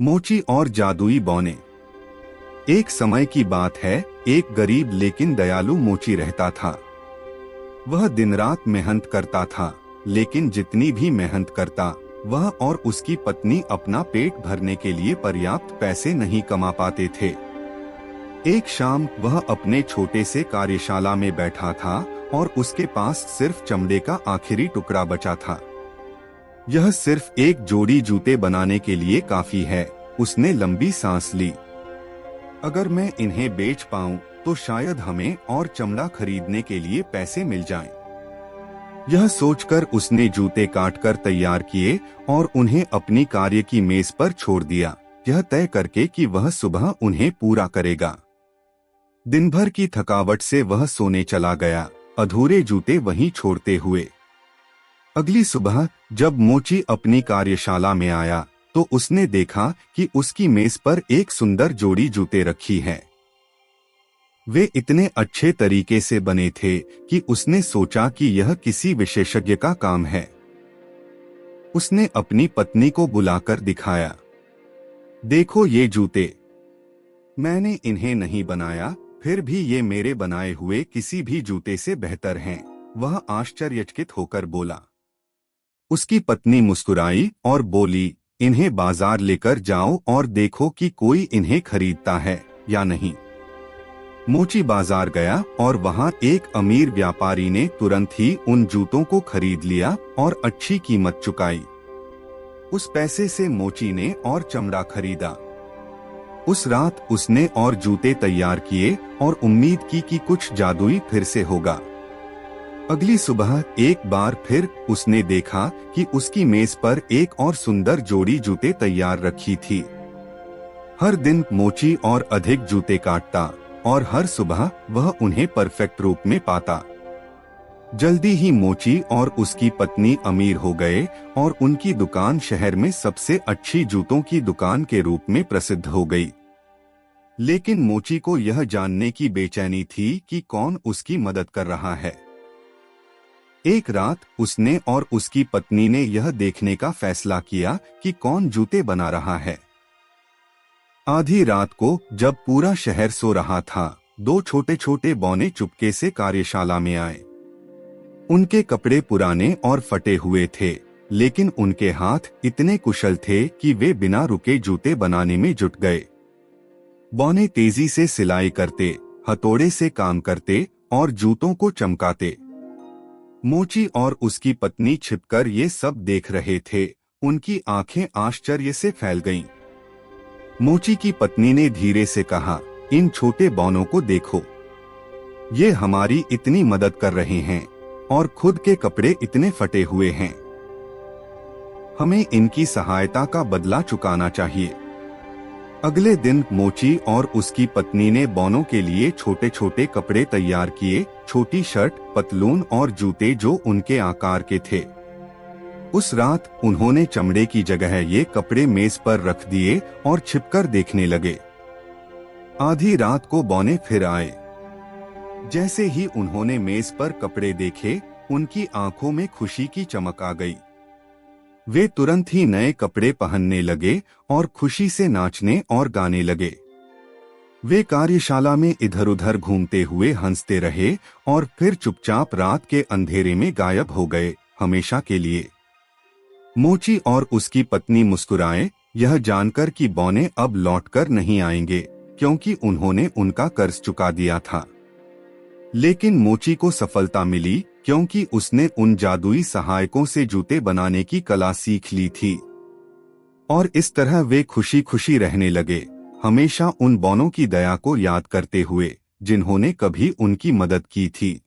मोची और जादुई बौने। एक समय की बात है, एक गरीब लेकिन दयालु मोची रहता था। वह दिन रात मेहनत करता था, लेकिन जितनी भी मेहनत करता, वह और उसकी पत्नी अपना पेट भरने के लिए पर्याप्त पैसे नहीं कमा पाते थे। एक शाम वह अपने छोटे से कार्यशाला में बैठा था और उसके पास सिर्फ चमड़े का आखिरी टुकड़ा बचा था। यह सिर्फ एक जोड़ी जूते बनाने के लिए काफी है। उसने लंबी सांस ली। अगर मैं इन्हें बेच पाऊं तो शायद हमें और चमड़ा खरीदने के लिए पैसे मिल जाएं। यह सोचकर उसने जूते काटकर तैयार किए और उन्हें अपनी कार्य की मेज पर छोड़ दिया, यह तय करके कि वह सुबह उन्हें पूरा करेगा। दिन भर की थकावट से वह सोने चला गया, अधूरे जूते वहीं छोड़ते हुए। अगली सुबह जब मोची अपनी कार्यशाला में आया तो उसने देखा कि उसकी मेज पर एक सुंदर जोड़ी जूते रखी है। वे इतने अच्छे तरीके से बने थे कि उसने सोचा कि यह किसी विशेषज्ञ का काम है। उसने अपनी पत्नी को बुलाकर दिखाया। देखो ये जूते, मैंने इन्हें नहीं बनाया, फिर भी ये मेरे बनाए हुए किसी भी जूते से बेहतर हैं। वह आश्चर्यचकित होकर बोला। उसकी पत्नी मुस्कुराई और बोली, इन्हें बाजार लेकर जाओ और देखो कि कोई इन्हें खरीदता है या नहीं। मोची बाजार गया और वहां एक अमीर व्यापारी ने तुरंत ही उन जूतों को खरीद लिया और अच्छी कीमत चुकाई। उस पैसे से मोची ने और चमड़ा खरीदा। उस रात उसने और जूते तैयार किए और उम्मीद की कि कुछ जादुई फिर से होगा। अगली सुबह एक बार फिर उसने देखा कि उसकी मेज पर एक और सुंदर जोड़ी जूते तैयार रखी थी। हर दिन मोची और अधिक जूते काटता और हर सुबह वह उन्हें परफेक्ट रूप में पाता। जल्दी ही मोची और उसकी पत्नी अमीर हो गए और उनकी दुकान शहर में सबसे अच्छी जूतों की दुकान के रूप में प्रसिद्ध हो गई। लेकिन मोची को यह जानने की बेचैनी थी कि कौन उसकी मदद कर रहा है। एक रात उसने और उसकी पत्नी ने यह देखने का फैसला किया कि कौन जूते बना रहा है। आधी रात को जब पूरा शहर सो रहा था, दो छोटे छोटे बौने चुपके से कार्यशाला में आए। उनके कपड़े पुराने और फटे हुए थे, लेकिन उनके हाथ इतने कुशल थे कि वे बिना रुके जूते बनाने में जुट गए। बौने तेजी से सिलाई करते, हथौड़े से काम करते और जूतों को चमकाते। मोची और उसकी पत्नी छिपकर ये सब देख रहे थे। उनकी आंखें आश्चर्य से फैल गईं। मोची की पत्नी ने धीरे से कहा, इन छोटे बौनों को देखो, ये हमारी इतनी मदद कर रहे हैं और खुद के कपड़े इतने फटे हुए हैं। हमें इनकी सहायता का बदला चुकाना चाहिए। अगले दिन मोची और उसकी पत्नी ने बौनों के लिए छोटे छोटे कपड़े तैयार किए, छोटी शर्ट, पतलून और जूते जो उनके आकार के थे। उस रात उन्होंने चमड़े की जगह ये कपड़े मेज पर रख दिए और छिपकर देखने लगे। आधी रात को बौने फिर आए। जैसे ही उन्होंने मेज पर कपड़े देखे, उनकी आंखों में खुशी की चमक आ गई। वे तुरंत ही नए कपड़े पहनने लगे और खुशी से नाचने और गाने लगे। वे कार्यशाला में इधर उधर घूमते हुए हंसते रहे और फिर चुपचाप रात के अंधेरे में गायब हो गए, हमेशा के लिए। मोची और उसकी पत्नी मुस्कुराए, यह जानकर कि बौने अब लौटकर नहीं आएंगे, क्योंकि उन्होंने उनका कर्ज चुका दिया था। लेकिन मोची को सफलता मिली, क्योंकि उसने उन जादुई सहायकों से जूते बनाने की कला सीख ली थी। और इस तरह वे खुशी खुशी रहने लगे, हमेशा उन बौनों की दया को याद करते हुए जिन्होंने कभी उनकी मदद की थी।